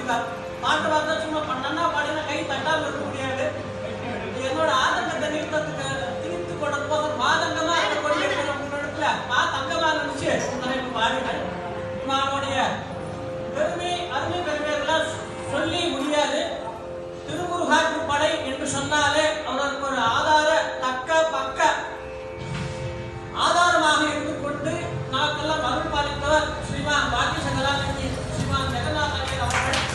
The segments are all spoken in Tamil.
கொடுத்துருக்காரு. பாட்டு பார்த்தா சும்மா பண்ணா பாடினா கை தட்டாமல் இருக்க முடியாது. என்னோட ஆதங்கத்தை தீர்த்து கொண்ட போது மாதங்கமா கொண்டு தங்கமா நினைச்சு பாடினேன். அவனுடைய பெருமை அருமை பெருமைகள்லாம் சொல்லி முடியாது. திருமுருகாற்று படை என்று சொன்னாலே அவருக்கு ஒரு ஆதார தக்க பக்க ஆதாரமாக இருந்து கொண்டு நமக்கெல்லாம் அருள் பாலித்தவர் ஸ்ரீமான் பாக்கிய சங்கராச்சாரி ஸ்ரீமான் ஜெகநாத் ஐயர் அவர்கள்.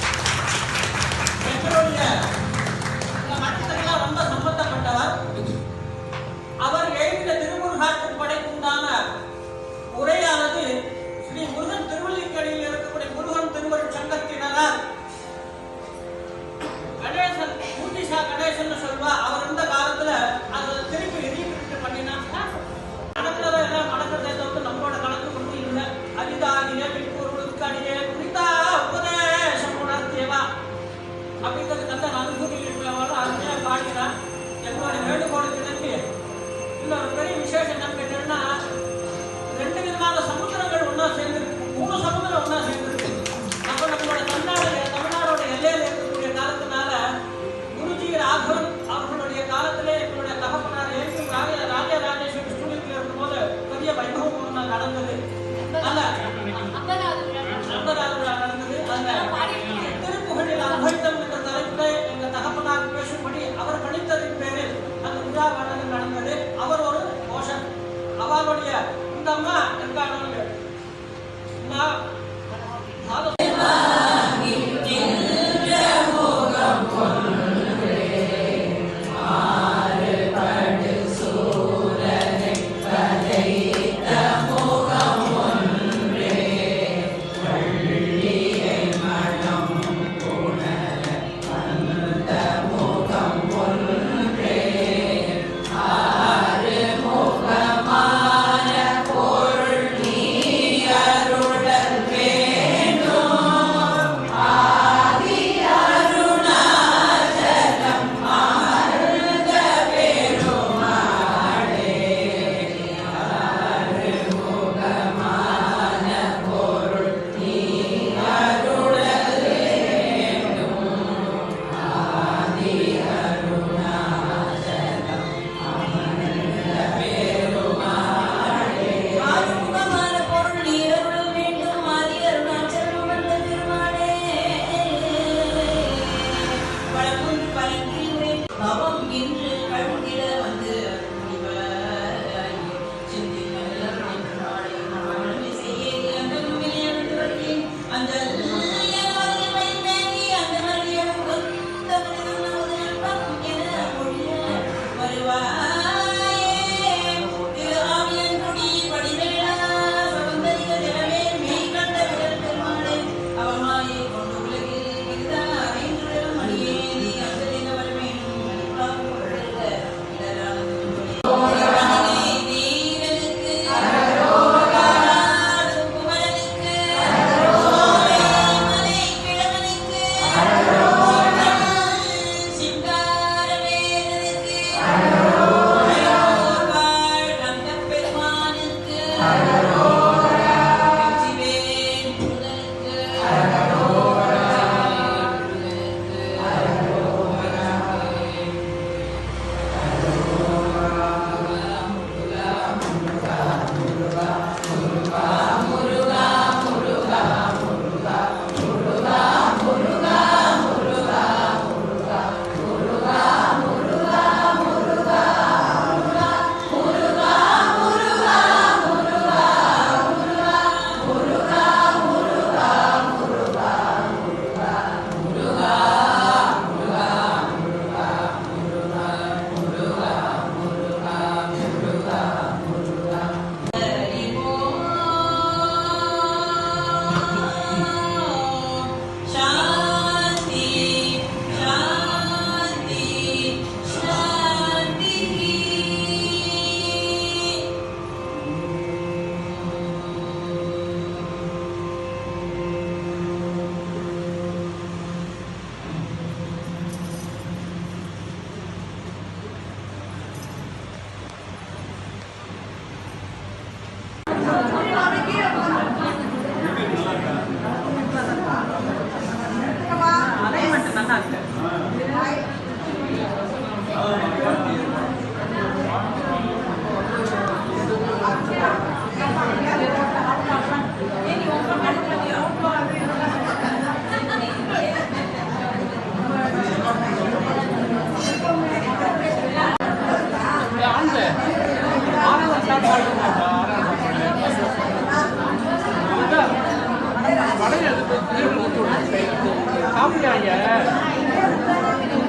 சாப்பிட்டாங்க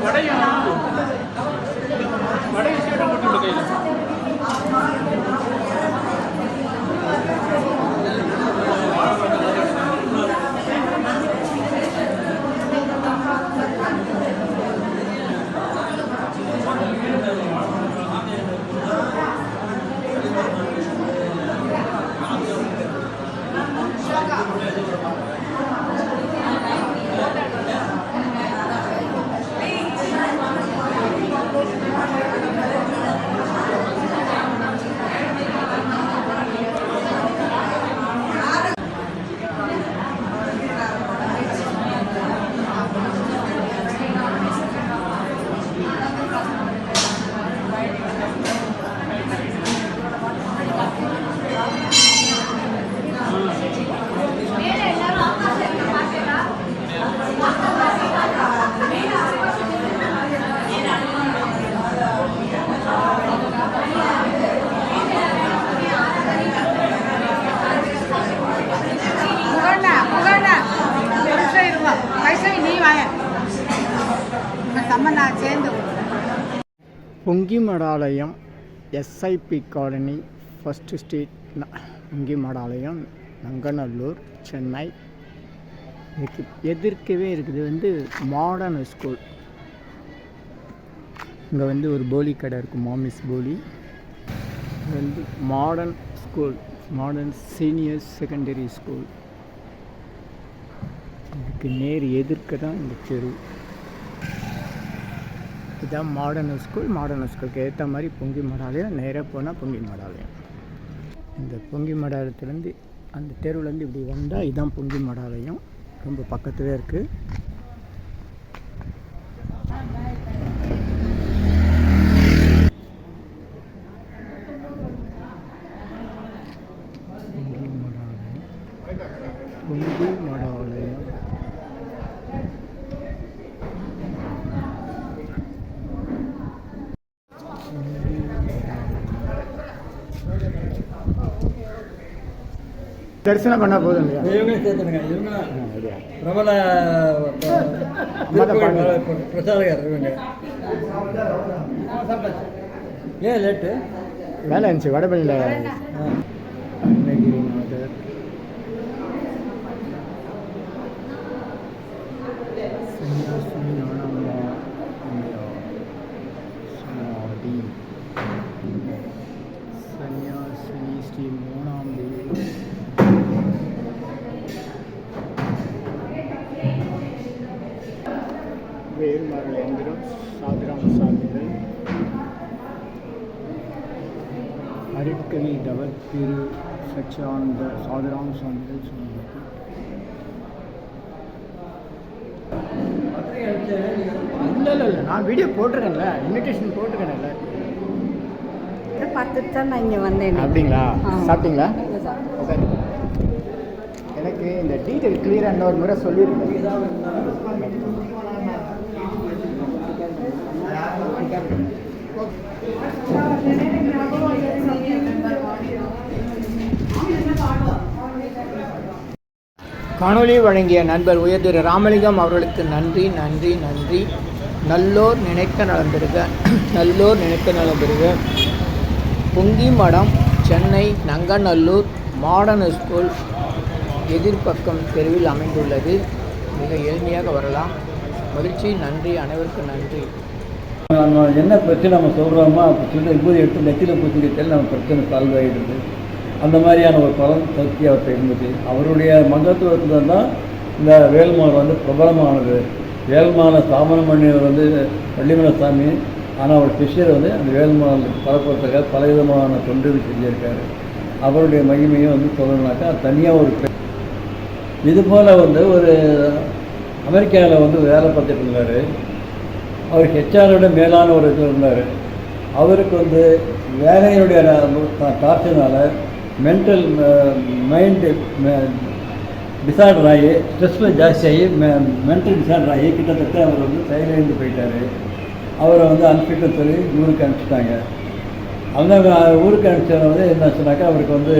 வடையும் சீட்டை போட்டு கையில் பொங்கி மடாலயம் எஸ்ஐபி காலனி ஃபர்ஸ்ட் ஸ்ட்ரீட் பொங்கி மடாலயம் நங்கநல்லூர் சென்னை. இதுக்கு எதிர்க்கவே இருக்குது வந்து மாடர்ன் ஸ்கூல். இங்கே வந்து ஒரு போலி கடை இருக்குது, மாமிஸ் போலி. இது வந்து modern school, modern senior secondary school. இதுக்கு நேர் எதிர்க்க தான் இந்த தெரு. இதுதான் மாடர்ன் ஸ்கூல். மாடர்ன் ஸ்கூலுக்கு ஏற்ற மாதிரி பொங்கி மடாலயம். நேராக போனால் பொங்கி மடாலயம். இந்த பொங்கி மடாலயத்துலேருந்து அந்த தெருவுலேருந்து இப்படி வந்தால் இதுதான் பொங்கி மடாலயம். ரொம்ப பக்கத்துலேயே இருக்குது. பொங்கி மடாலயம் தரிசனம் பண்ணால் போதும் இல்லையா? இவங்க சேர்த்துடுங்க. இவங்க பிரபல பிரசாரகர் இவங்க. ஏன் லேட்டு? வேலை இருந்துச்சு வடபழனியில். அருணகிரிநாதர், சன்னியாசி ஞானம்மா சமாதி, சன்னியாசி ஸ்ரீ மூணாம்பி, வேல்மாறல் எந்திரம், சாதிராம் சாமிகள், அருட்கவி தவத்திரு சச்சியானந்த சாதிராம் சாமிகள் சொன்னாங்க. இல்லை நான் வீடியோ போட்டிருக்கேன்ல, இன்விடேஷன் போட்டிருக்கேன்ல. பார்த்துட்டு தான் நான் இங்கே வந்தேன். அப்படிங்களா? சாப்பிட்டீங்களா? எனக்கு இந்த டீட்டெயில் கிளியராக இன்னொரு முறை சொல்லியிருக்கேன். காணொலி வழங்கிய நண்பர் உயர் திரு ராமலிங்கம் அவர்களுக்கு நன்றி நன்றி நன்றி. நல்லோர் நினைக்க நலம் பெறுக, நல்லோர் நினைக்க நலம் பெறுக. பொங்கி மடம், சென்னை நங்கநல்லூர் மாடர்ன் ஸ்கூல் எதிர்பக்கம் தெருவில் அமைந்துள்ளது. மிக எளிமையாக வரலாம். மகிழ்ச்சி. நன்றி, அனைவருக்கும் நன்றி. நம்ம என்ன பிரச்சனை நம்ம சொல்கிறோமோ அப்போ சொல்லி விபூதி எடுத்து நெத்தியில் பூச்சிக்கிட்டால் நம்ம பிரச்சனை சால்வ் ஆகிடுது. அந்த மாதிரியான ஒரு பலன் சக்தி அவர்கிட்ட இருந்தது. அவருடைய மகத்துவத்தில் தான் இந்த வேல்மார் வந்து பிரபலமானது. வேல்மாலை ஸ்தாபனம் பண்ணியவர் வந்து வள்ளிமலை சாமி. ஆனால் அவர் சிஷ்யர் வந்து அந்த வேல்மால் பரப்புறதுக்காக பல விதமான தொண்டுகள் செஞ்சுருக்காரு. அவருடைய மகிமையும் வந்து சொல்லணும்னாக்கா தனியாக ஒரு இது போல் வந்து ஒரு அமெரிக்காவில் வந்து வேலை பார்த்துட்டு இருந்தார். அவர் ஹெச்ஆரோட மேலான ஒரு இது இருந்தார். அவருக்கு வந்து வேலையினுடைய டார்ச்சர்னால மென்டல் மைண்டு டிசார்டர் ஆகி ஸ்ட்ரெஸ்ஸில் ஜாஸ்தியாகி மென்டல் டிசார்டர் ஆகி கிட்டத்தட்ட அவர் வந்து செயலிழந்து போயிட்டார். அவரை வந்து அனுப்பிட்டு சொல்லி ஊருக்கு அனுப்பிச்சிட்டாங்க. அந்த ஊருக்கு அனுப்பிச்சவரை வந்து என்ன சொன்னாக்கா அவருக்கு வந்து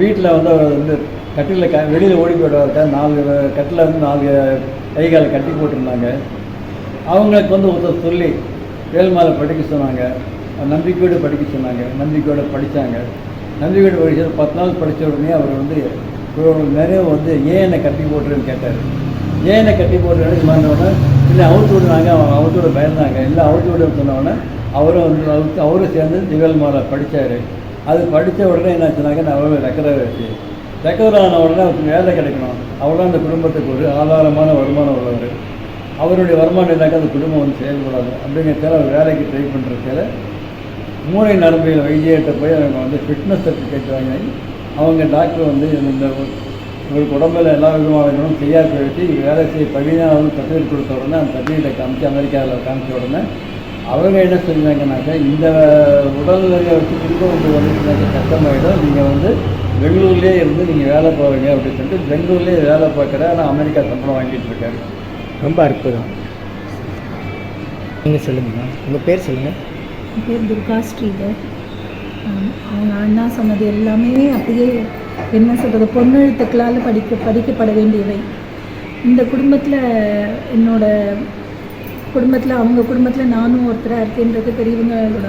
வீட்டில் வந்து அவர் வந்து கட்டிலில் வெளியில் ஓடி போயிடுவாங்க. 4 கட்டில் வந்து 4 கை காலை கட்டி போட்டிருந்தாங்க. அவங்களுக்கு வந்து ஒருத்தர் சொல்லி வேல்மாலை படிக்க சொன்னாங்க, நம்பிக்கையோடு படிக்க சொன்னாங்க. நம்பிக்கையோடு படித்தாங்க. நம்பிக்கையோடு படித்தது 10 நாள் படித்த உடனே அவர் வந்து நிறைய வந்து ஏன் என்னை கட்டி போட்டுருன்னு கேட்டார். ஏன் என்னை கட்டி போட்டுருன்னு சொன்னோடனே இல்லை அவுத்து விடுனாங்க. அவங்க அவுத்து விட பயந்தாங்க. இல்லை அவுத்து விடுன்னு சொன்னோடனே அவரும் சேர்ந்து திவேல்மாலை படித்தார். அது படித்த உடனே என்ன சொன்னாங்க, நான் அவரோட ரெக்கவர் ஆன உடனே அவருக்கு வேலை கிடைக்கணும். அவ்வளோ அந்த குடும்பத்துக்கு ஒரு ஆதாரமான வருமானம் உள்ளவர். அவருடைய வருமானம் இருந்தாக்க அந்த குடும்பம் வந்து செயல்படாது. அப்படிங்கிறதால அவர் வேலைக்கு ட்ரை பண்ணுறதால மூளை நரம்பியல் வைத்தியர்கிட்ட போய் அவங்க வந்து ஃபிட்னஸ் சர்டிஃபிகேட் வாங்கி அவங்க டாக்டர் வந்து இந்த உங்களுக்கு உடம்பில் எல்லா விதமான செய்யாத வச்சு வேலை செய்ய 17 சர்டிஃபிகேட் கொடுத்த உடனே அந்த சர்டிஃபிகேட்டை காமிச்சு அமெரிக்காவில் காமிச்ச உடனே அவங்க என்ன செஞ்சாங்கன்னாக்கா, இந்த உடல்நிலையை வச்சு திரும்ப வந்து கஷ்டமாயிடும், நீங்கள் வந்து பெங்களூர்லேயே இருந்து நீங்கள் வேலை போவீங்க அப்படின்னு சொல்லிட்டு பெங்களூர்லேயே வேலை பார்க்குற. ஆனால் அமெரிக்கா சம்பளம் வாங்கிட்டு இருக்காரு. ரொம்ப அற்புதம். நீங்கள் சொல்லுங்கம்மா, உங்கள் பேர் சொல்லுங்கள். என் பேர் துர்கா ஸ்ரீதர். அவங்க அண்ணா சொன்னது எல்லாமே அப்படியே என்ன சொல்கிறது, பொன்னெழுத்துக்களால் படிக்கப்பட வேண்டியவை. இந்த குடும்பத்தில் அவங்க குடும்பத்தில் நானும் ஒருத்தராக இருக்கேன்றது பெரியவங்களோட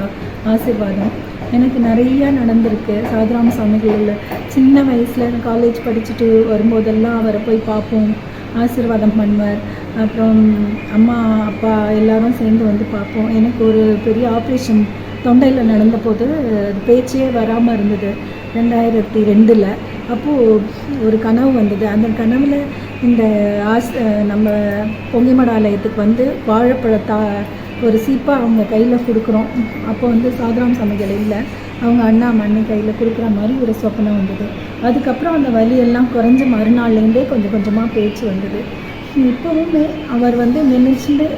ஆசீர்வாதம். எனக்கு நிறையா நடந்திருக்கு. சாதுராம சுவாமிகளில் சின்ன வயசில் காலேஜ் படிச்சுட்டு வரும்போதெல்லாம் அவரை போய் பார்ப்போம், ஆசீர்வாதம் பண்ணுவார். அப்புறம் அம்மா அப்பா எல்லாரும் சேர்ந்து வந்து பார்ப்போம். எனக்கு ஒரு பெரிய ஆப்ரேஷன் தொண்டையில் நடந்தபோது பேச்சே வராமல் இருந்தது 2002. அப்போது ஒரு கனவு வந்தது. அந்த கனவில் இந்த நம்ம பொங்கிமட ஆலயத்துக்கு வந்து வாழைப்பழத்தா ஒரு சீப்பாக அவங்க கையில் கொடுக்குறோம். அப்போ வந்து சாதுராம் சமைகள் இல்லை, அவங்க அண்ணா மண்ணு கையில் கொடுக்குற மாதிரி ஒரு சொப்பனம் வந்தது. அதுக்கப்புறம் அந்த வலியெல்லாம் குறைஞ்ச மறுநாள்லேருந்தே கொஞ்சம் கொஞ்சமாக பேச்சு வந்தது. இப்போவுமே அவர் வந்து நினைச்சுட்டு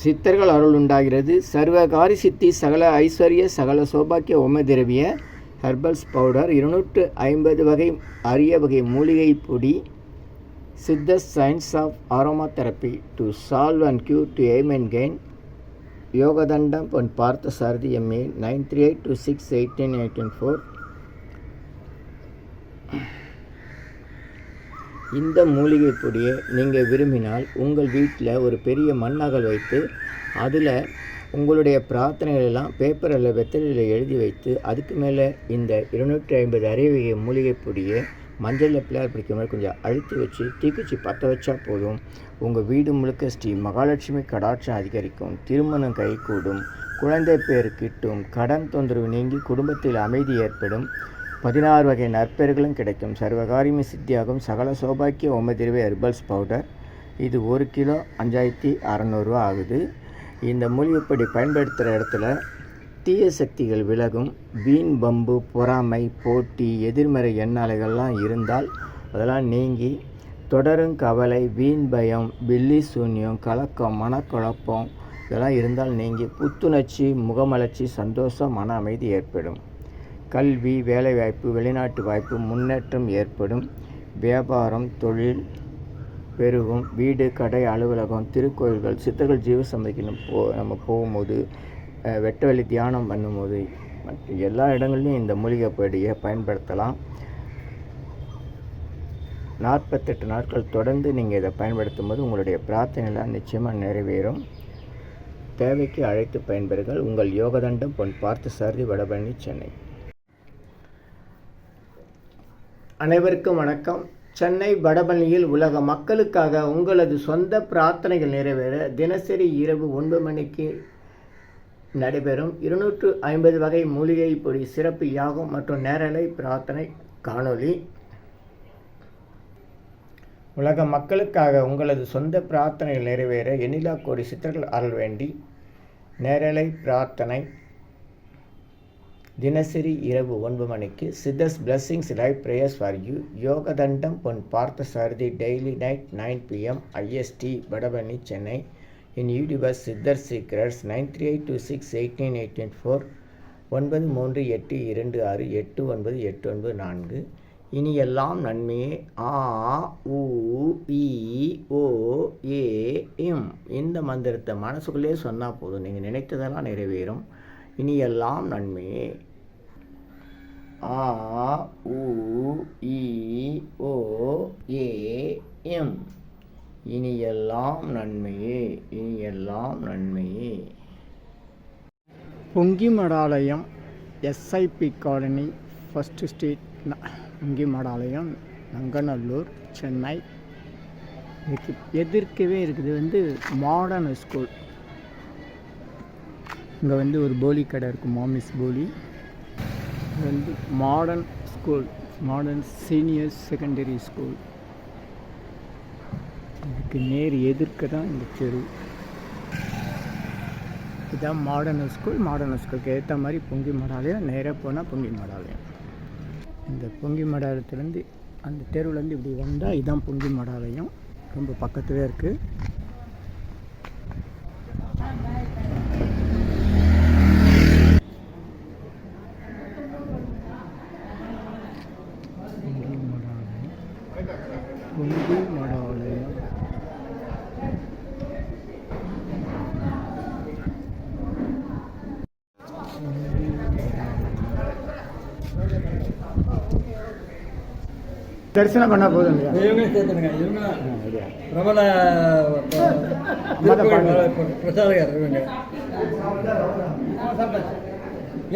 சித்தர்கள் அருள் உண்டாகிறது. சர்வகாரி சித்தி சகல ஐஸ்வர்ய சகல சௌபாக்கிய ஓம திரவிய ஹெர்பல்ஸ் பவுடர் 250 வகை அரிய வகை மூலிகை பொடி. Siddhas science of aroma therapy to solve and cure to aim and gain. Yogadandam Pon Partha Sarathi MA 9382681884. இந்த மூலிகை பொடியை நீங்கள் விரும்பினால் உங்கள் வீட்டில் ஒரு பெரிய மண்ணகல் வைத்து அதில் உங்களுடைய பிரார்த்தனைகள் எல்லாம் பேப்பரில் வெத்தலையில் எழுதி வைத்து அதுக்கு மேலே இந்த 250 அரியவகை மூலிகை பொடியை மஞ்சளில் பிள்ளையார் பிடிக்கிற மாதிரி கொஞ்சம் அழுத்தி வச்சு தீக்குச்சி பற்ற வச்சா போதும். உங்கள் வீடு முழுக்க ஸ்ரீ மகாலட்சுமி கடாட்சம் அதிகரிக்கும், திருமணம் கைகூடும், குழந்தை பேர் கிட்டும், கடன் தொந்தரவு நீங்கி குடும்பத்தில் அமைதி ஏற்படும், 16 வகை நற்பெயர்களும் கிடைக்கும், சர்வகாரியமே சித்தியாகும். சகல சௌபாக்கிய ஓமதிரவை ஹெர்பல்ஸ் பவுடர். இது 1 கிலோ 5600 ரூபா ஆகுது. இந்த மூலிகைப்பொடி பயன்படுத்துகிற இடத்துல தீய சக்திகள் விலகும். வீண் பம்பு, பொறாமை, போட்டி, எதிர்மறை எண்ணாலைகள்லாம் இருந்தால் அதெல்லாம் நீங்கி தொடரும் கவலை, வீண் பயம், பில்லி சூன்யம், கலக்கம், மனக்குழப்பம் இதெல்லாம் இருந்தால் நீங்கி புத்துணர்ச்சி, முகமலர்ச்சி, சந்தோஷம், மன அமைதி ஏற்படும். கல்வி, வேலைவாய்ப்பு, வெளிநாட்டு வாய்ப்பு, முன்னேற்றம் ஏற்படும். வியாபாரம், தொழில் பெருகும். வீடு, கடை, அலுவலகம், திருக்கோயில்கள், சித்தர்கள் ஜீவசமைக்கு நம்ம போகும்போது, வெட்ட வெளி தியானம் பண்ணும்போது எல்லா இடங்கள்லையும் இந்த மூலிகை பொடியை பயன்படுத்தலாம். 48 நாட்கள் தொடர்ந்து நீங்கள் இதை பயன்படுத்தும் போது உங்களுடைய பிரார்த்தனைலாம் நிச்சயமாக நிறைவேறும். தேவைக்கு அழைத்து பயன்பெறுங்கள். உங்கள் யோகதண்டம் பொன் பார்த்த சாரதி, வடபழனி, சென்னை. அனைவருக்கும் வணக்கம். சென்னை வடபழனியில் உலக மக்களுக்காக உங்களது சொந்த பிரார்த்தனைகள் நிறைவேற தினசரி இரவு 9 மணிக்கு நடைபெறும் 250 வகை மூலிகை பொடி சிறப்பு யாகம் மற்றும் நேரலை பிரார்த்தனை காணொளி. உலக மக்களுக்காக உங்களது சொந்த பிரார்த்தனைகள் நிறைவேற எண்ணிலா கோடி சித்தர்கள் அருள் வேண்டி நேரலை பிரார்த்தனை தினசரி இரவு 9 மணிக்கு. Siddhars blessings live prayers for you. Yogadandam Pon Partha Sarathi daily night 9 PM IST Vadapalani, Chennai. In YouTubers Siddhar secrets 9382681884 938226898994. இனி எல்லாம் நன்மையே. ஆ உ இ ஓ ஏ இம் இந்த மந்திரத்தை மனசுக்குள்ளே சொன்னால் போதும், நீங்கள் நினைத்ததெல்லாம் நிறைவேறும். இனி எல்லாம் நன்மையே. ஆ உ இ ஓ ஏ எம். இனியெல்லாம் நன்மையே, இனியெல்லாம் நன்மையே. பொங்கி மடாலயம் எஸ்ஐபி காலனி, ஃபஸ்ட்டு ஸ்ட்ரீட், பொங்கி மடாலயம், நங்கநல்லூர், சென்னை. இதுக்கு எதிர்க்கவே இருக்குது மாடர்ன் ஸ்கூல். இங்கே ஒரு போலி கடை இருக்குது, மாமிஸ் போலி. இது modern school, modern senior secondary school. இதுக்கு நேர் எதிர்க்க தான் இந்த தெரு. இதுதான் மாடர்ன் ஸ்கூல். மாடர்ன் ஸ்கூலுக்கு ஏற்ற மாதிரி பொங்கி மடாலயம். நேராக போனால் பொங்கி மடாலயம். இந்த பொங்கி மடாலயத்துலேருந்து அந்த தெருவுலேருந்து இப்படி வந்தால் இதுதான் பொங்கி மடாலயம். ரொம்ப பக்கத்துலேயே இருக்குது. பொங்கி மடாலயம். தரிசனம் பண்ணால் போதும் இல்லையா? இவங்களும் சேர்த்துடுங்க. இவங்க பிரபல பிரசாதகர் இவங்க.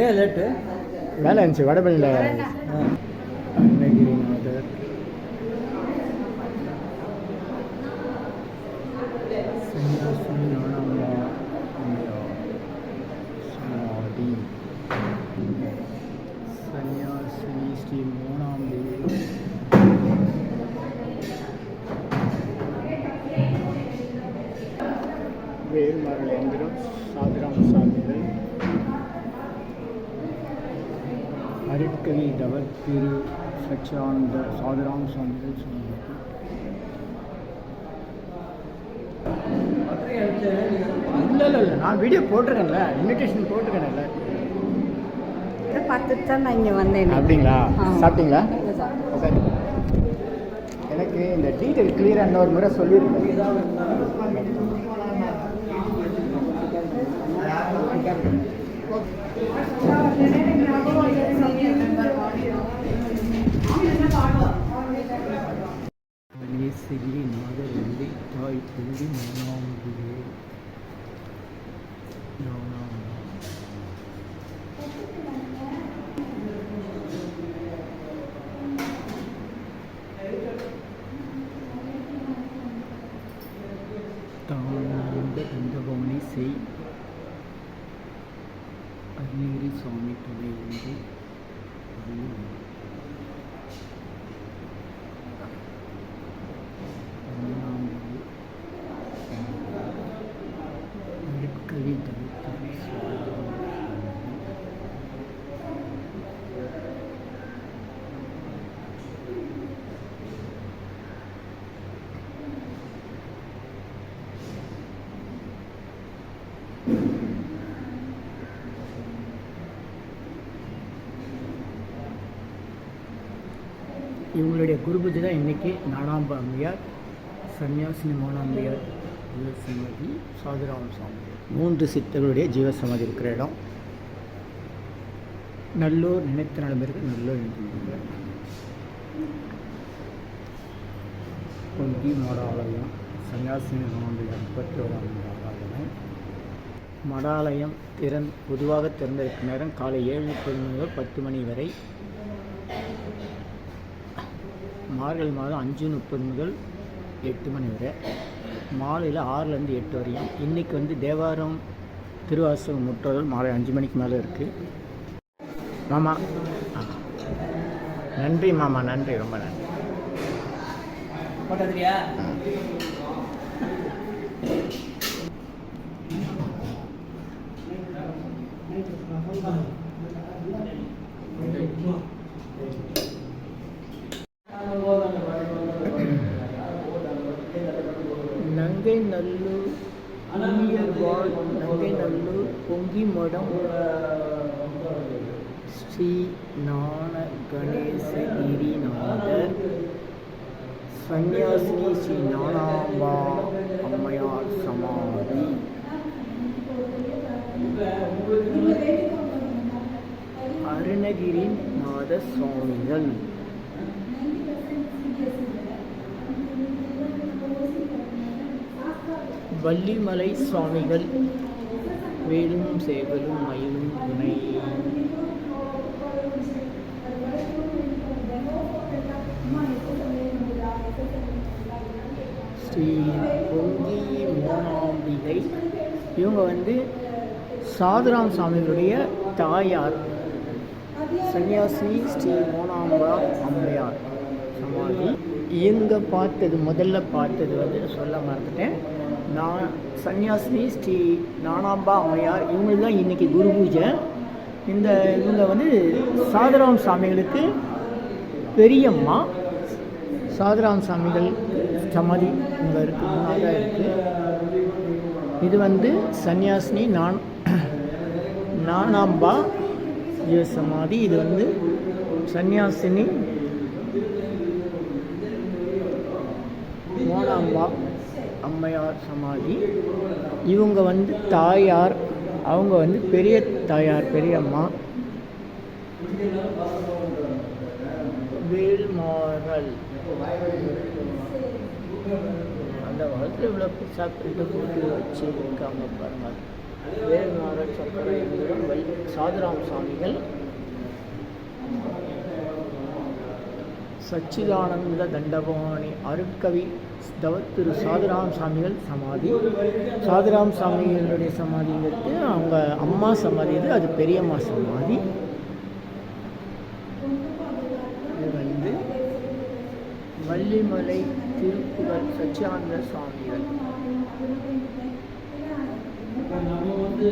ஏன் லேட்டு? வேலை இருந்துச்சு வடபள்ளியில். அருணகிரிநாதர், சன்னியாசி ஞானாம்பா சமாதி, சன்னியாசி ஸ்ரீ மோனாம்பி, வேல்மரளேந்திரம், சாதிராம சாமிகள், அருட்கவி தவர் திரு சச்சியானந்த சாதிராம சாமிகள் சொன்னாங்க. இல்லை நான் வீடியோ போட்டிருக்கேன்ல, இன்விடேஷன் போட்டிருக்கேன்ல. பார்த்துட்டு தான் நான் இங்கே வந்தேன். அப்படிங்களா? சாப்பிட்டீங்களா? சரி, எனக்கு இந்த டீட்டெயில் கிளியராக இன்னொரு முறை சொல்லியிருக்கேன். சிறி நாதர் வெள்ளி தாய் பொங்கி மோனாம்பிகே. தானாந்த கந்தபவனி செய் அருணகிரி சுவாமி துணை உண்டு. இவங்களுடைய குரு பூஜை தான் இன்றைக்கி. ஞானாம்பா அம்மையார், சன்னியாசினி மோனாம்பியார் ஜீவசமாதி, சாதுராம சுவாமி, 3 சித்தர்களுடைய ஜீவசமாதி இருக்கிற இடம். நல்லூர் நினைத்த நலமிருக்கு. நல்லூர் நினைத்த பொங்கி மடாலயம், சன்னியாசினி மோனாம்பியார் 31ஆம் ஆராதனை. மடாலயம் பொதுவாக திறந்திருக்கும் நேரம் காலை 7:30 முதல் 10 மணி வரை. மார்கழி மாதம் 5:30 முதல் 8 மணி வரை. மாலையில் 6லேருந்து 8 வரையும். இன்றைக்கி தேவாரம் திருவாசகம் முற்றோதல் மாலை 5 மணிக்கு மேலே இருக்குது. மாமா நன்றி, மாமா நன்றி, ரொம்ப நன்றி. போட்டதுரியா? நங்கை நல்லூர் நங்கை நல்லூர் பொங்கி மடம் ஸ்ரீ ஞான கணேசகிரிநாதர் சன்னியாசினி ஸ்ரீ ஞானாம்பா அம்மையார் சமாதி. அருணகிரிநாத சுவாமிகள், வள்ளிமலை சுவாமிகள், வேலும் சேவலும் மயிலும் துணை, ஸ்ரீ பொங்கி மோனாம்பிகை. இவங்க வந்து சாதுராம் சுவாமிகளுடைய தாயார், சன்னியாசினி ஸ்ரீ மோனாம்பா அம்மையார் சமாதி. இவங்க முதல்ல பார்த்தது வந்து சொல்ல மறந்துட்டேன். நான் சன்னியாசினி ஸ்ரீ ஞானாம்பா அம்மையார், இவங்களுக்கு தான் இன்றைக்கி குரு பூஜை. இவங்க வந்து சாதுராம் சுவாமிகளுக்கு பெரியம்மா. சாதுராம் சுவாமிகள் சமாதி இங்கே இருக்குது, முன்னாக இருக்குது. இது வந்து சன்னியாசினி ஞானாம்பா சமாதி. இது வந்து சன்னியாசினி மோனாம்பா அம்மையார் சமாதி. இவங்க வந்து தாயார், அவங்க வந்து பெரிய தாயார், பெரியம்மா. வேல்மாறல், அந்த காலத்தில் இவ்வளோ பெருசாக பிரிண்ட் போட்டு வச்சுருக்காங்க பாருங்கள். வேல்மாறல் சக்கரை சாதுராம் சுவாமிகள், சச்சிதானந்த தண்டபாணி அருட்கவி தவத்திரு சாதுராம் சுவாமிகள் சமாதி. சாதுராம் சுவாமிகளுடைய சமாதிங்கிறது அவங்க அம்மா சமாதி, அது பெரியம்மா சமாதி. இது வந்து வள்ளிமலை திருப்புகழ் சச்சிதானந்த சுவாமிகள். நம்ம வந்து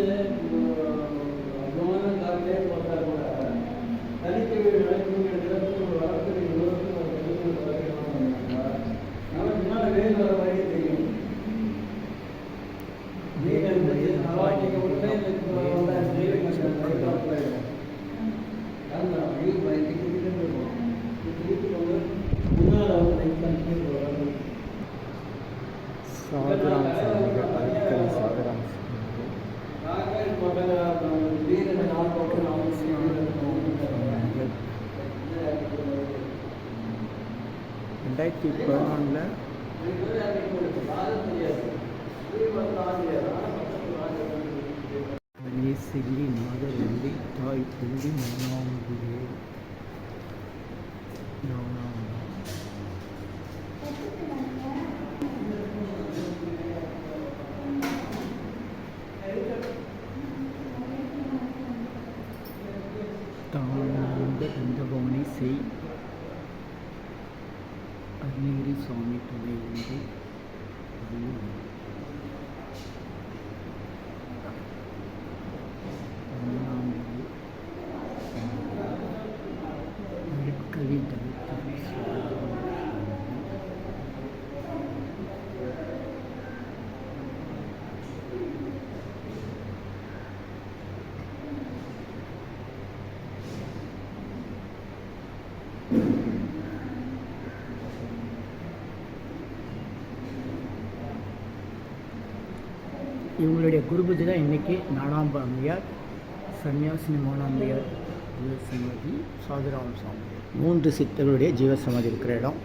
சாதுராம் சுவாமிகள், அருட்கவி சாதுராம் சுவாமிகள் 2011 சில்லி நாதவல்லி தாய் புள்ளி மோனாம்பிகை தானந்த தண்டபாணி செய் அருணகிரி சுவாமி துணை உண்டு. கவி இவங்களுடைய குருபூஜை தான் இன்றைக்கி ஞானாம்பா அம்மையார், சன்னியாசினி மோனாம்பியார் ஜீவசமாதி, சாதுராம் சுவாமி, 3 சித்தர்களுடைய ஜீவசமாதி இருக்கிற இடம்.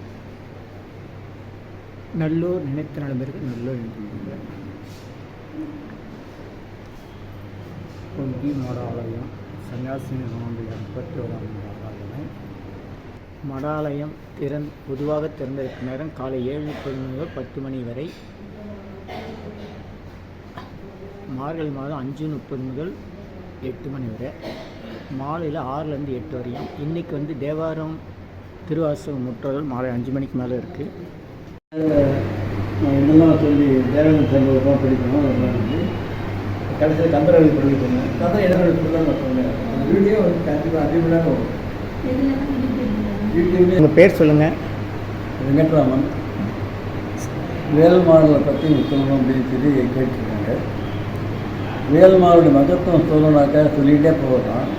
நல்லூர் நினைத்த நலம்பெருக்கு, நல்லூர் நினைத்த பொங்கி மடாலயம், சன்னியாசினி மோனாம்பியார் 31ஆம் மடாலயம். மடாலயம் பொதுவாக திறந்திருக்கும் நேரம் காலை 7:30 முதல் 10 மணி வரை. மார்கழி மாதம் 5:30 முதல் 8 மணி வரை. மாலையில் 6லேருந்து 8 வரையும். இன்றைக்கி வந்து தேவாரம் திருவாசகம் முற்றோதல் மாலை 5 மணிக்கு மேலே இருக்குது. இதெல்லாம் சொல்லி தேவன் சம்பவம் படிக்கணும். அதெல்லாம் வந்து கடைசியில் கந்தரவி படிக்க சொன்னேன். கந்தரை இடங்கள் தான் நான் சொன்னேன். வீடியோ வந்து கண்டிப்பாக அதிகமாக வரும். யூடியூப்லேயே உங்கள் பேர் சொல்லுங்கள். வெங்கட்ராமன். வேல்மாறலை பற்றி சொல்லணும் அப்படின்னு சொல்லி கேட்டுருக்காங்க. வேல்மாருடைய மகத்துவம் சொல்லணுனாக்கா சொல்லிகிட்டே போகலாம்.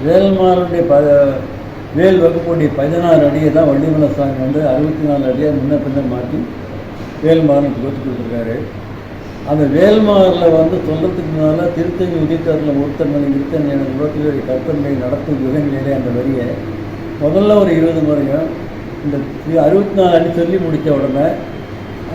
வேல்மாருடைய வேல் வகுப்புடைய 16 அடியை தான் வள்ளிமலை சாமி வந்து 64 அடியாக முன்ன பின்ன மாற்றி வேல்மாறனுக்கு ஒத்து கொடுத்துருக்காரு. அந்த வேல்மாரில் வந்து சொல்கிறதுக்கு முன்னால் திருத்தணி உதித்தரில் ஒருத்தன் திருத்தணி எனக்கு உலகத்தில் கருத்தன்மை நடத்தும் யுகங்களிலே அந்த வரியை முதல்ல ஒரு 20 முறையும் இந்த 64 அடி சொல்லி முடித்த உடனே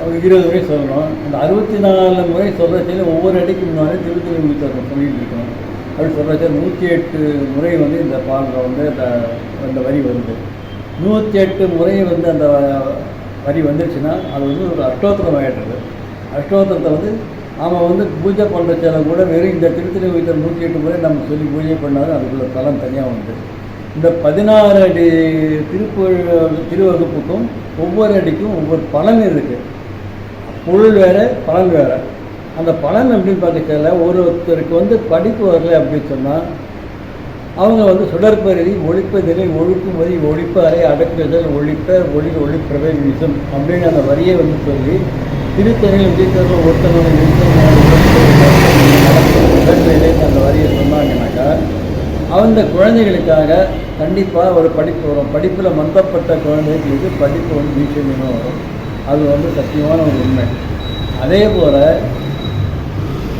20 முறை சொல்லணும். அந்த 64 முறை சொல்கிறச்சில ஒவ்வொரு அடிக்கு முன்னாலே திருத்தணி உதித்தரில் சொல்லிட்டு இருக்கணும். அப்படி சொல்கிறச்ச 108 முறை வந்து இந்த பாடலில் வந்து அந்த வரி வருது. 108 முறை வந்து அந்த வரி வந்துருச்சுன்னா அது வந்து ஒரு அஷ்டோத்திரம் ஆகிடுறது. அஷ்டோத்திரத்தை வந்து அவன் வந்து பூஜை பண்ணுறச்சால கூட வெறும் இந்த திருத்தணி உதித்தர் 108 முறை நம்ம சொல்லி பூஜை பண்ணாலும் அதுக்குள்ள பலன் தனியாக உண்டு. இந்த 16 அடி திருவகுப்புக்கும் ஒவ்வொரு அடிக்கும் ஒவ்வொரு பலன் இருக்குது. பொருள் வேறு, பலன் வேறு. அந்த பலன் அப்படின்னு பார்க்கல, ஒருத்தருக்கு வந்து படிப்பு வரல அப்படின்னு சொன்னால் அவங்க வந்து சுடற்பருதி ஒழிப்பதிலே ஒழுக்குமதி ஒழிப்பாரை அடக்குதல் ஒழிப்ப ஒளி ஒளிப்பிரவை வீசும் அப்படின்னு அந்த வரியை வந்து சொல்லி திருத்தணியில் விஜயத்தர்கள் ஒருத்தனோட உடல்நிலை அந்த வரியை சொன்னாங்கன்னாக்கா அந்த குழந்தைகளுக்காக கண்டிப்பாக ஒரு படிப்பு வரும். படிப்பில் மந்தப்பட்ட குழந்தைகளுக்கு படிப்பு வந்து வீழ்ச்சியமாக வரும். அது வந்து சத்தியமான ஒரு உண்மை. அதே போல்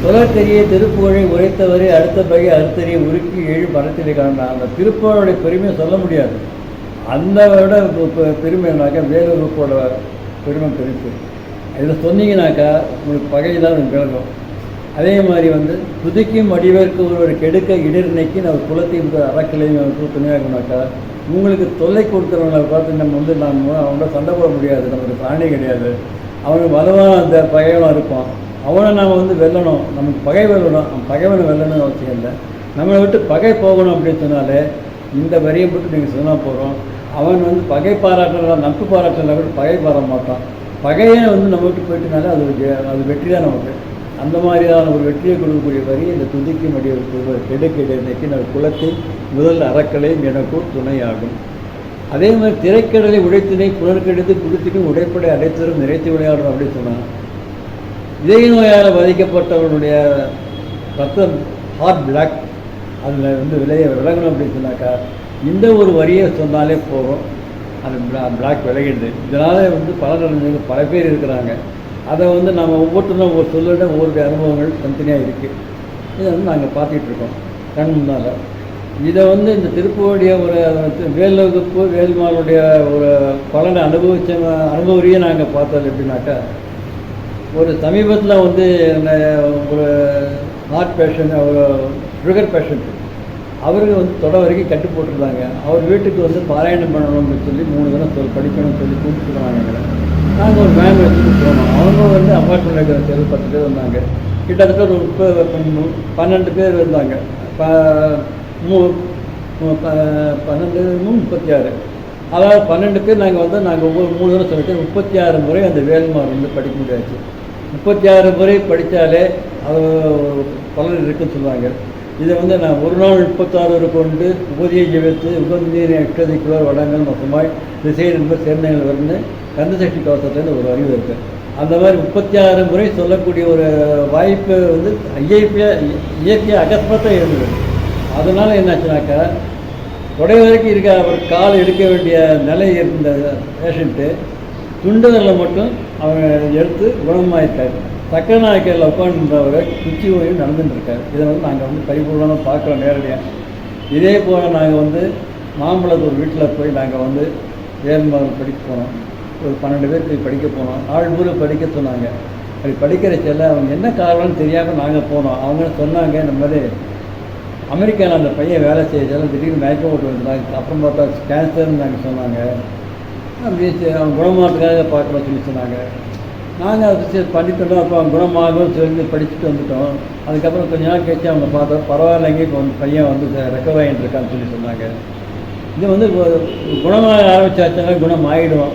புலத்தெரிய திருப்புகழை உரைத்தவரை அடுத்த பகை அறுத்தறியை உருக்கி 7 மரத்திலே காண அந்த திருப்புகழுடைய பெருமையை சொல்ல முடியாது. அந்த விட பெருமைனாக்கா வேலூருப்போட பெருமை பெருசு. இதில் சொன்னீங்கன்னாக்கா உங்களுக்கு பகை தான் விலகும். அதே மாதிரி வந்து துதிக்கும் அடிவருக்கு ஒருவர் கெடுக்க இடர்நைக்கி நம்ம குலத்தை அறக்கலையும் துணையாகனாக்கா உங்களுக்கு தொல்லை கொடுக்குறவங்களை பார்த்து நம்ம வந்து அவங்கள சண்டை போட முடியாது. நமக்கு பிராணி கிடையாது. அவனுக்கு வலுவான அந்த பகைவனாக இருப்பான். அவனை நாம் வந்து வெல்லணும். நமக்கு பகை வெல்லணும். பகைவனை வெல்லணும்னு அவசியம் இல்லை. நம்மளை விட்டு பகை போகணும் அப்படின்னு சொன்னாலே இந்த வரியை மட்டும் நீங்கள் சொன்னால் போகிறோம். அவன் வந்து பகை பாராட்டலாம், நட்பு பாராட்டலாம் கூட பகை பாராட்ட மாட்டான். பகையை வந்து நம்ம விட்டு போயிட்டுனாலே அது வெற்றி தான் நமக்கு. அந்த மாதிரியான ஒரு வெற்றியை கொடுக்கக்கூடிய வரி இந்த துதிக்கும் அடிவருக்கு கெடுக்கிடைக்கு நம்ம குலத்தை முதல் அறக்கலையும் எனக்கும் துணையாகும். அதே மாதிரி திரைக்கடலை உடைத்தினை புனர்கெடுத்து குடித்தினும் உடைப்படை அடைத்தரும் நிறைத்து விளையாடும் அப்படின்னு சொன்னான். இதய நோயால் பாதிக்கப்பட்டவனுடைய ரத்தம் ஹார்ட் பிளாக் அதில் வந்து விலகணும் அப்படின்னு சொன்னாக்கா இந்த ஒரு வரியை சொன்னாலே போகும். அது பிளாக் விலகிடுது. இதனால் வந்து பல பேர் இருக்கிறாங்க. அதை வந்து நம்ம ஒவ்வொருத்தரும் ஒவ்வொரு சொல்லிட ஒவ்வொரு அனுபவங்கள் தனித்தனியாக இருக்குது. இதை வந்து நாங்கள் பார்த்துட்ருக்கோம் கண் முன்னால். இதை வந்து இந்த திருப்புவடைய ஒரு வேல்வகுப்பு வேல்மாளுடைய ஒரு பலனை அனுபவரியை நாங்கள் பார்த்தது எப்படின்னாக்கா ஒரு சமீபத்தில் வந்து ஒரு ஹார்ட் பேஷண்ட் ஒரு சுகர் பேஷண்ட் அவருக்கு வந்து தொட வரைக்கும் கட்டு போட்டிருந்தாங்க. அவர் வீட்டுக்கு வந்து பாராயணம் பண்ணணும்னு சொல்லி 3 தினம் படிக்கணும்னு சொல்லி கூப்பிட்டுருவாங்க எங்களை. நாங்கள் ஒரு வேன் வச்சுட்டு போனோம். அவங்க வந்து அப்பார்ட்மெண்ட் இருக்கிற தெரு 10 பேர் வந்தாங்க. கிட்டத்தட்ட ஒரு 12 பேர் இருந்தாங்க. 36 அதாவது 12 பேர் நாங்கள் ஒவ்வொரு 3 தினம் சொல்லிட்டு 36 முறை அந்த வேல்மார் வந்து படிக்க முடியாச்சு. 36 முறை படித்தாலே அது பலன் இருக்குன்னு சொல்லுவாங்க. இதை வந்து நான் ஒரு நாள் 36 கொண்டு உபதியை ஜெபித்து உபநீர் எட்டதிக்குள்ளார் வடங்கள் மொத்தமாய் திசை என்பது சேர்ந்தங்கள் வந்து கந்தசக்தி கவசத்துலேருந்து ஒரு அறிவு இருக்குது. அந்த மாதிரி 36 முறை சொல்லக்கூடிய ஒரு வாய்ப்பு வந்து இயற்கை அகஸ்மாத்தான் இருந்தது. அதனால் என்னாச்சுனாக்கா தொடை வரைக்கும் இருக்க அவர் கால் எடுக்க வேண்டிய நிலை இருந்த பேஷண்ட்டு துண்டுகளில் மட்டும் அவங்க எடுத்து குணமாயிருக்காரு. சக்கர நாயக்கரில் உட்காந்துன்றவரை குச்சி ஓய்வு நடந்துட்டுருக்காரு. இதை வந்து நாங்கள் வந்து பரிபூர்ணமாக பார்க்குறோம் நேரடியாக. இதே போல் நாங்கள் வந்து மாம்பழத்தூர் வீட்டில் போய் நாங்கள் வந்து வேல்மார் படிக்க போனோம். ஒரு 12 பேர் போய் படிக்க போனோம். நாள் பூரா படிக்க சொன்னாங்க. அப்படி படிக்கிற செல்ல அவங்க என்ன காரணம்னு தெரியாமல் நாங்கள் போனோம். அவங்க சொன்னாங்க இந்த மாதிரி அமெரிக்காவில் அந்த பையன் வேலை செய்யறதால திடீர்னு மயக்கம் போட்டு வந்தாங்க. அப்புறம் பார்த்தா கேன்சர்னு நாங்கள் சொன்னாங்க. அப்படி அவங்க குணமாகறதுக்காக பார்க்குறோம் சொல்லி சொன்னாங்க. நாங்கள் அதை பண்ணிட்டோம். அப்போ அவங்க குணமாகும் சொல்லி படிச்சுட்டு வந்துட்டோம். அதுக்கப்புறம் கொஞ்ச நாள் கழிச்சு அவங்க பார்த்தா பரவாயில்லைங்க இப்போ வந்து பையன் வந்து ரெக்கவர் ஆகிட்டு இருக்கான்னு சொல்லி சொன்னாங்க. இது வந்து குணமாக ஆரம்பித்தாச்சுன்னா குணம் ஆகிடும்.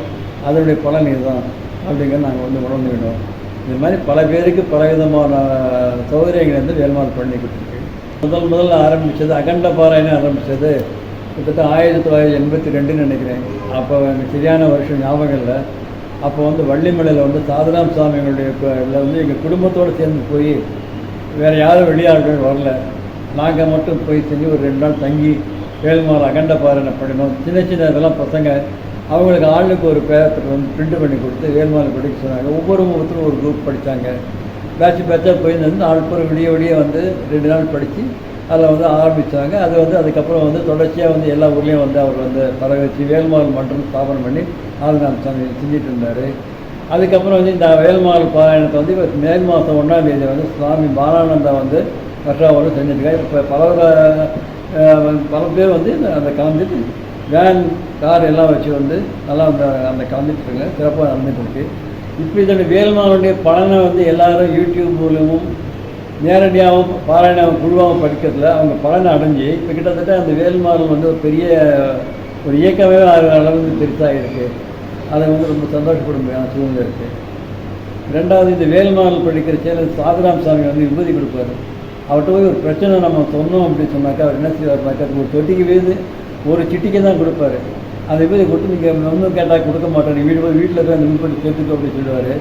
அதனுடைய பலன் இதுதான் அப்படிங்கிறது நாங்கள் வந்து உணர்ந்துக்கிட்டோம். இது மாதிரி பல பேருக்கு பல விதமான சௌகரியங்கள் வந்து வேல்மார் பண்ணி கொடுத்துருக்கு. முதல்ல ஆரம்பித்தது அகண்ட பாராயணம் ஆரம்பித்தது கிட்டத்தட்ட 1982 நினைக்கிறேன். அப்போ எனக்கு சரியான வருஷம் ஞாபகம் இல்லை. அப்போ வந்து வள்ளிமலையில் வந்து சாதராம் சுவாமிகளுடைய இதில் வந்து எங்கள் குடும்பத்தோடு சேர்ந்து போய் வேறு யாரும் வெளியாளர்கள் வரல. நாங்கள் மட்டும் போய் செஞ்சு ஒரு 2 நாள் தங்கி வேல்மார் அகண்ட பாராயணம் பண்ணினோம். சின்ன சின்ன இதெல்லாம் பசங்க அவங்களுக்கு ஆளுக்கு ஒரு பேப்பர் வந்து பிரிண்ட் பண்ணி கொடுத்து வேல்மார் படிக்க சொன்னாங்க. ஒவ்வொருத்தரும் ஒரு குரூப் படித்தாங்க. பேட்சாக போயிருந்தது 4 பேர் விடிய விடிய வந்து 2 நாள் படித்து அதில் வந்து ஆரம்பித்தாங்க. அது வந்து அதுக்கப்புறம் வந்து தொடர்ச்சியாக வந்து எல்லா ஊர்லேயும் வந்து அவர் வந்து பரவ வச்சு வேல்மாறல் மன்றம் ஸ்தாபனம் பண்ணி ஆளுநர் செஞ்சுட்டு இருந்தார். அதுக்கப்புறம் வந்து இந்த வேல்மாறல் பாராயணத்தை வந்து இப்போ மே மாதம் 1ஆம் தேதி வந்து சுவாமி பாலானந்தா வந்து வருஷாவோடு செஞ்சுருக்காரு. இப்போ பல பேர் வந்து அந்த கலந்துட்டு வேன் கார் எல்லாம் வச்சு வந்து நல்லா அந்த கலந்துட்டு இருக்காங்க, சிறப்பாக நடந்துட்டு இருக்கு. இப்போ இதோட வேல்மாறலுடைய பலனை வந்து எல்லாரும் யூடியூப் மூலமும் நேரடியாகவும் பாராயணம் குழுவாகவும் படிக்கிறதுல அவங்க பலனை அடைஞ்சு இப்போ கிட்டத்தட்ட அந்த வேல்மாறல் வந்து ஒரு பெரிய ஒரு இயக்கமே அளவுக்கு பெருசாக இருக்குது. அதை வந்து ரொம்ப சந்தோஷப்பட முடியாத சூழ்நிலை இருக்குது. ரெண்டாவது, இந்த வேல்மாறல் படிக்கிற சேனல் சாதுராம் சாமி வந்து விபூதி கொடுப்பாரு. அவர்கிட்ட போய் ஒரு பிரச்சனை நம்ம சொன்னோம் அப்படின்னு சொன்னாக்கா அவர் என்ன செய்வார்னாக்கா ஒரு தொட்டிக்கு வீது ஒரு சிட்டிக்கு தான் கொடுப்பாரு. அந்த விபூதி கொடுத்து நீங்கள் ஒன்றும் கேட்டால் கொடுக்க மாட்டார், வீட்டில் போய் அந்த விபூதி சேர்த்துக்கோ அப்படின்னு சொல்லுவார்.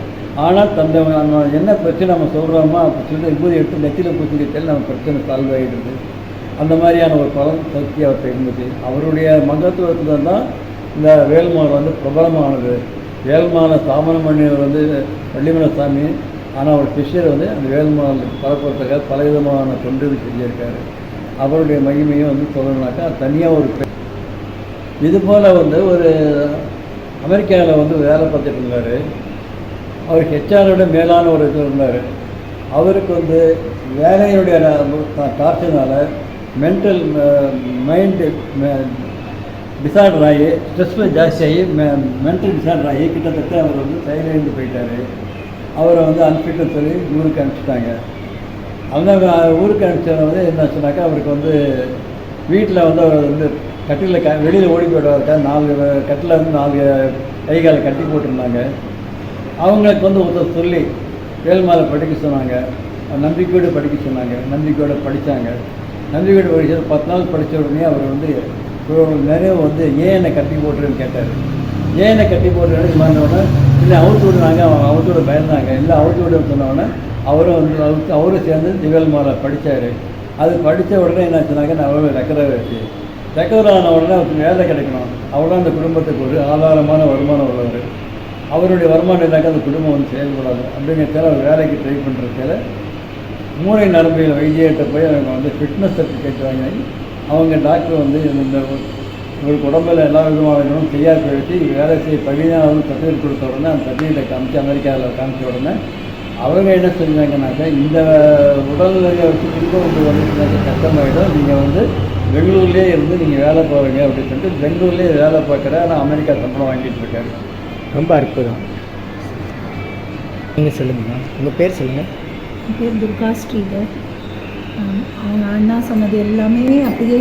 ஆனால் நம்ம என்ன பிரச்சனை நம்ம சொல்கிறோமோ அப்படி சொல்லிட்டு விபூதி எடுத்து நெத்தியில் பூச்சிக்கிட்டால் நம்ம பிரச்சனை சால்வ் ஆகிடுது. அந்த மாதிரியான ஒரு பலன் சக்தி அவர்கிட்ட இருந்துச்சு. அவருடைய மகத்துவத்தில் தான் இந்த வேல்மாறல் வந்து பிரபலமானது. வேல்மாறலை ஸ்தாபனம் பண்ணியவர் வந்து வள்ளிமலை சாமி. ஆனால் அவர் சிஷ்யர் வந்து அந்த வேல்மாறலுக்கு பரப்புறதுக்காக பலவிதமான தொண்டுகள் செஞ்சிருக்காரு. அவருடைய மகிமையும் வந்து சொல்லணுனாக்கா தனியாக ஒரு இதுபோல் வந்து ஒரு அமெரிக்காவில் வந்து வேலை பார்த்துட்டு இருந்தார். அவர் ஹெச்ஆரோட மேலான ஒரு இது இருந்தார். அவருக்கு வந்து வேலையினுடைய டார்ச்சர்னால மென்டல் மைண்டு டிசார்டர் ஆகி ஸ்ட்ரெஸ்ஸில் ஜாஸ்தியாகி மென்டல் டிசார்டர் ஆகி கிட்டத்தட்ட அவர் வந்து செயலிழந்து போயிட்டார். அவரை வந்து அனுப்பிட்டு சொல்லி ஊருக்கு அனுப்பிச்சிட்டாங்க. அந்த ஊருக்கு அனுப்பிச்சவரை வந்து என்னாச்சுனாக்கா அவருக்கு வந்து வீட்டில் வந்து அவர் வந்து கட்டிலில் வெளியில் ஓடி போய்டுவாருக்கா 4 கட்டில் வந்து 4 கை காலை கட்டி போட்டிருந்தாங்க. அவங்களுக்கு வந்து ஒருத்தர் சொல்லி வேல்மாறல் படிக்க சொன்னாங்க, நம்பிக்கையோடு படிக்க சொன்னாங்க. நம்பிக்கையோடு படித்தாங்க. நம்பிக்கையோடு படித்தது 10 நாள் படித்த உடனே அவர் வந்து நிறைய வந்து ஏன் என்னை கட்டி போட்டுருன்னு கேட்டார். ஏன் என்னை கட்டி போட்டுருன்னு சொன்னோடனே இல்லை அவுத்து விடுனாங்க. அவங்க அவுத்து விட பயந்தாங்க. இல்லை அவுத்து விடுன்னு சொன்னோடனே அவரும் சேர்ந்து வேல்மாறல் படித்தார். அது படித்த உடனே என்னாச்சுனாக்கா நான் அவ்வளோ ரெக்கவர் ஆன உடனே அவருக்கு வேலை கிடைக்கணும். அவ்வளோ அந்த குடும்பத்துக்கு ஒரு ஆதாரமான வருமானம் உள்ளவர். அவருடைய வருமானம் இருந்தாக்கா அந்த குடும்பம் வந்து செயல்படாது. அப்படிங்கிறதால அவர் வேலைக்கு ட்ரை பண்ணுறதால மூளை நரம்பியல் வைத்தியர்கிட்ட போய் அவங்க வந்து ஃபிட்னஸ் சர்டிஃபிகேட் வாங்கி அவங்க டாக்டர் வந்து இந்த ஒரு உடம்பில் எல்லா விதமான செய்யாத வச்சு வேலை செய்ய பதினாலும் சர்டிஃபிகேட் கொடுத்த உடனே அந்த சர்டிஃபிகேட்டை காமிச்சு அமெரிக்காவில் காமிச்ச உடனே அவங்க என்ன செஞ்சாங்கன்னாக்கா இந்த உடல்நிலையை வச்சு திரும்ப வந்து கஷ்டமாயிடும், நீங்கள் வந்து பெங்களூர்லேயே இருந்து நீங்கள் வேலை போகிறீங்க அப்படின்னு சொல்லிட்டு பெங்களூர்லேயே வேலை பார்க்குற ஆனால் அமெரிக்கா சம்பளம் வாங்கிட்டு இருக்காரு. ரொம்ப அற்புதம். நீங்கள் சொல்லுங்கண்ணா, உங்கள் பேர் சொல்லுங்கள். என் பேர் துர்கா ஸ்ரீதர். அவங்க அண்ணா சொன்னது எல்லாமே அப்படியே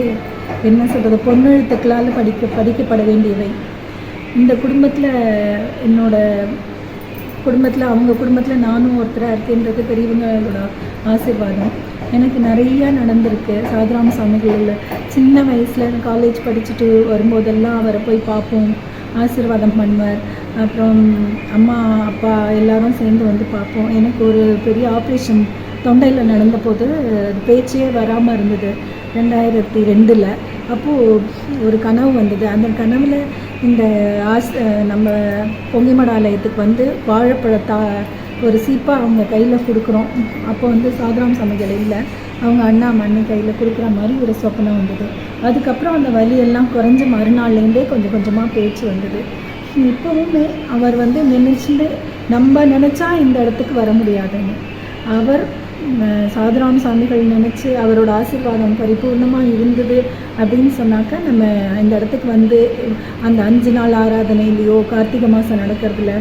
என்ன சொல்கிறது பொன்னெழுத்துக்களால் படிக்கப்பட வேண்டியவை. இந்த குடும்பத்தில் அவங்க குடும்பத்தில் நானும் ஒருத்தராக இருக்கேன்றது பெரியவங்களோட ஆசீர்வாதம். எனக்கு நிறையா நடந்திருக்கு. சாதுராம சாமிகளில் சின்ன வயசில் காலேஜ் படிச்சுட்டு வரும்போதெல்லாம் அவரை போய் பார்ப்போம், ஆசீர்வாதம் பண்ணுவார். அப்புறம் அம்மா அப்பா எல்லாரும் சேர்ந்து வந்து பார்ப்போம். எனக்கு ஒரு பெரிய ஆப்ரேஷன் தொண்டையில் நடந்தபோது பேச்சே வராமல் இருந்தது 2002. அப்போது ஒரு கனவு வந்தது. அந்த கனவில் இந்த நம்ம பொங்கிமடாலயத்துக்கு வந்து வாழைப்பழத்தா ஒரு சீப்பாக அவங்க கையில் கொடுக்குறோம். அப்போ வந்து சாதுராம சாமிகள் இல்லை, அவங்க அண்ணா மண்ணி கையில் கொடுக்குற மாதிரி ஒரு சொப்பனம் வந்தது. அதுக்கப்புறம் அந்த வலியெல்லாம் குறைஞ்ச மறுநாள்லேருந்தே கொஞ்சம் கொஞ்சமாக பேச்சு வந்தது. இப்போவுமே அவர் வந்து நம்ம நினச்சா இந்த இடத்துக்கு வர முடியாதுன்னு அவர் சாதுராம சாமிகள் நினச்சி அவரோட ஆசீர்வாதம் பரிபூர்ணமாக இருந்தது அப்படின்னு சொன்னாக்கா நம்ம இந்த இடத்துக்கு வந்து அந்த 5 நாள் ஆராதனையிலையோ கார்த்திகை மாதம் நடக்கிறதுல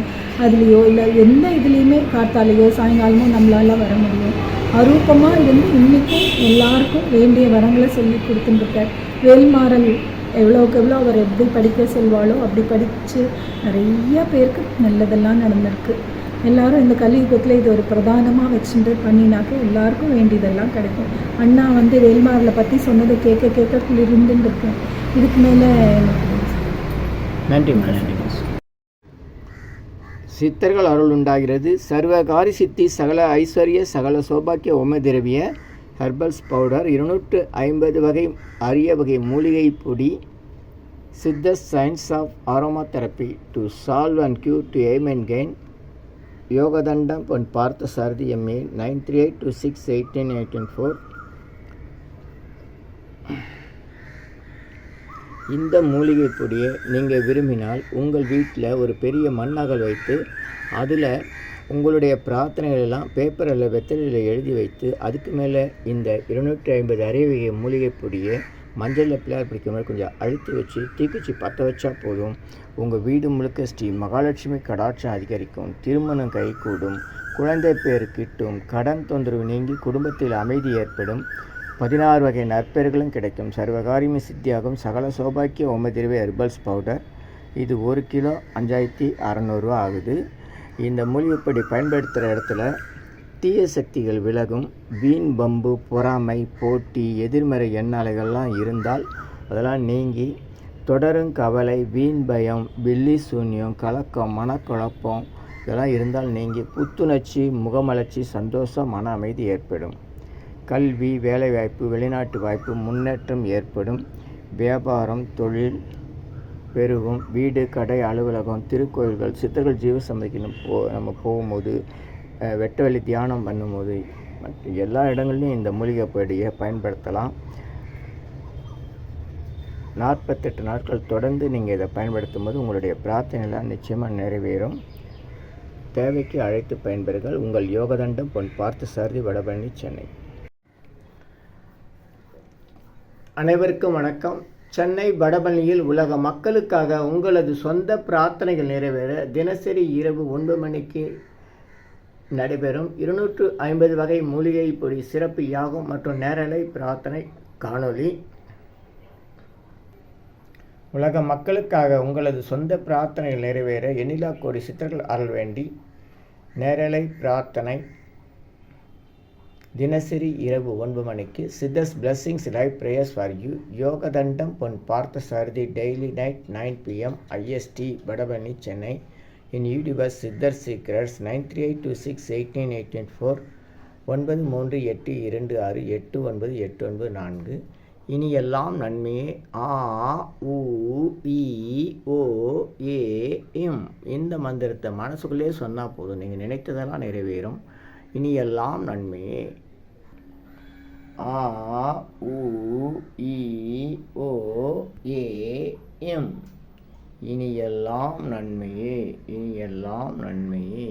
அதுலேயோ இல்லை எந்த இதுலேயுமே காத்தாலேயோ சாயங்காலமோ நம்மளால் வர முடியும். அரூபமாக இருந்து இன்றைக்கும் எல்லாருக்கும் வேண்டிய வரங்களை சொல்லி கொடுத்துட்டுருக்கார். வேல்மாறல் எவ்வளோக்கு எவ்வளோ அவர் எப்படி படிக்க சொல்வாளோ அப்படி படித்து நிறைய பேருக்கு நல்லதெல்லாம் நடந்திருக்கு. எல்லோரும் இந்த கலியுகத்தில் இது ஒரு பிரதானமாக வச்சுட்டு பண்ணினாக்க எல்லாருக்கும் வேண்டியதெல்லாம் கிடைக்கும். அண்ணா வந்து வேல்மாறலை பற்றி சொன்னதை கேட்க இருந்துட்டு இருக்கேன். இதுக்கு மேலே நன்றி. சித்தர்கள் அருள் உண்டாகிறது. சர்வகாரி சித்தி சகல ஐஸ்வர்ய சகல சௌபாக்கிய ஓமதிரவிய ஹெர்பல்ஸ் பவுடர் 250 வகை அரிய வகை மூலிகை பொடி. Siddha science of aroma therapy to solve and cure to aim and gain Yogadandam Pon Partha Sarathi MA 9382689884. இந்த மூலிகை பொடியை நீங்கள் விரும்பினால் உங்கள் வீட்டில் ஒரு பெரிய மண்ணகல் வைத்து அதில் உங்களுடைய பிரார்த்தனைகள் எல்லாம் பேப்பரில் வெத்தலையில் எழுதி வைத்து அதுக்கு மேலே இந்த 250 அரைவகை மூலிகை பொடியை மஞ்சளில் பிள்ளையார் பிடிக்கிற மாதிரி கொஞ்சம் அழுத்தி வச்சு தீக்குச்சி பற்ற வச்சா போதும். உங்கள் வீடு முழுக்க ஸ்ரீ மகாலட்சுமி கடாட்சம் அதிகரிக்கும், திருமணம் கைகூடும், குழந்தை பேர் கிட்டும், கடன் தொந்தரவு நீங்கி குடும்பத்தில் அமைதி ஏற்படும், 16 வகை நற்பெயர்களும் கிடைக்கும், சர்வகாரியமே சித்தியாகும். சகல சௌபாக்கிய ஓமதிரவை ஹெர்பல்ஸ் பவுடர். இது 1 கிலோ 5600 ரூபா ஆகுது. இந்த மூலிகைப்பொடி பயன்படுத்துகிற இடத்துல தீய சக்திகள் விலகும். வீண் பம்பு, பொறாமை, போட்டி, எதிர்மறை எண்ணாலைகள்லாம் இருந்தால் அதெல்லாம் நீங்கி தொடரும் கவலை, வீண் பயம், பில்லி சூன்யம், கலக்கம், மனக்குழப்பம் இதெல்லாம் இருந்தால் நீங்கி புத்துணர்ச்சி, முகமலர்ச்சி, சந்தோஷம், மன அமைதி ஏற்படும். கல்வி, வேலைவாய்ப்பு, வெளிநாட்டு வாய்ப்பு, முன்னேற்றம் ஏற்படும். வியாபாரம், தொழில் பெருகும். வீடு, கடை, அலுவலகம், திருக்கோயில்கள், சித்தர்கள் ஜீவசமாதிக்கு நம்ம போகும்போது, வெட்ட வெளி தியானம் பண்ணும்போது எல்லா இடங்கள்லையும் இந்த மூலிகை பொடியை பயன்படுத்தலாம். 48 நாட்கள் தொடர்ந்து நீங்கள் இதை பயன்படுத்தும் போது உங்களுடைய பிரார்த்தனைலாம் நிச்சயமாக நிறைவேறும். தேவைக்கு அழைத்து பயன்பெறுங்கள். உங்கள் யோகதண்டம் பொன் பார்த்த சாரதி, வடபழனி, சென்னை. அனைவருக்கும் வணக்கம். சென்னை வடபழனியில் உலக மக்களுக்காக உங்களது சொந்த பிரார்த்தனைகள் நிறைவேற தினசரி இரவு 9 மணிக்கு நடைபெறும் 250 வகை மூலிகை பொடி சிறப்பு யாகம் மற்றும் நேரலை பிரார்த்தனை காணொளி. உலக மக்களுக்காக உங்களது சொந்த பிரார்த்தனைகள் நிறைவேற எண்ணிலா கோடி சித்தர்கள் அருள் வேண்டி நேரலை பிரார்த்தனை தினசரி இரவு 9 மணிக்கு. Siddhars blessings live prayers for you. Yogadandam Pon Partha Sarathi daily night 9 PM IST, Vadapalani, Chennai. In universe Siddhar secrets 9382689884 938226898994. இனி எல்லாம் நன்மையே. ஆ உ இ ஓ ஏ இம் இந்த மந்திரத்தை மனசுக்குள்ளே சொன்னால் போதும், நீங்கள் நினைத்ததெல்லாம் நிறைவேறும். இனி எல்லாம் நன்மையே. ஆ உ இ ஓ ஏ இம் இனி எல்லாம் நன்மையே, இனி எல்லாம் நன்மையே.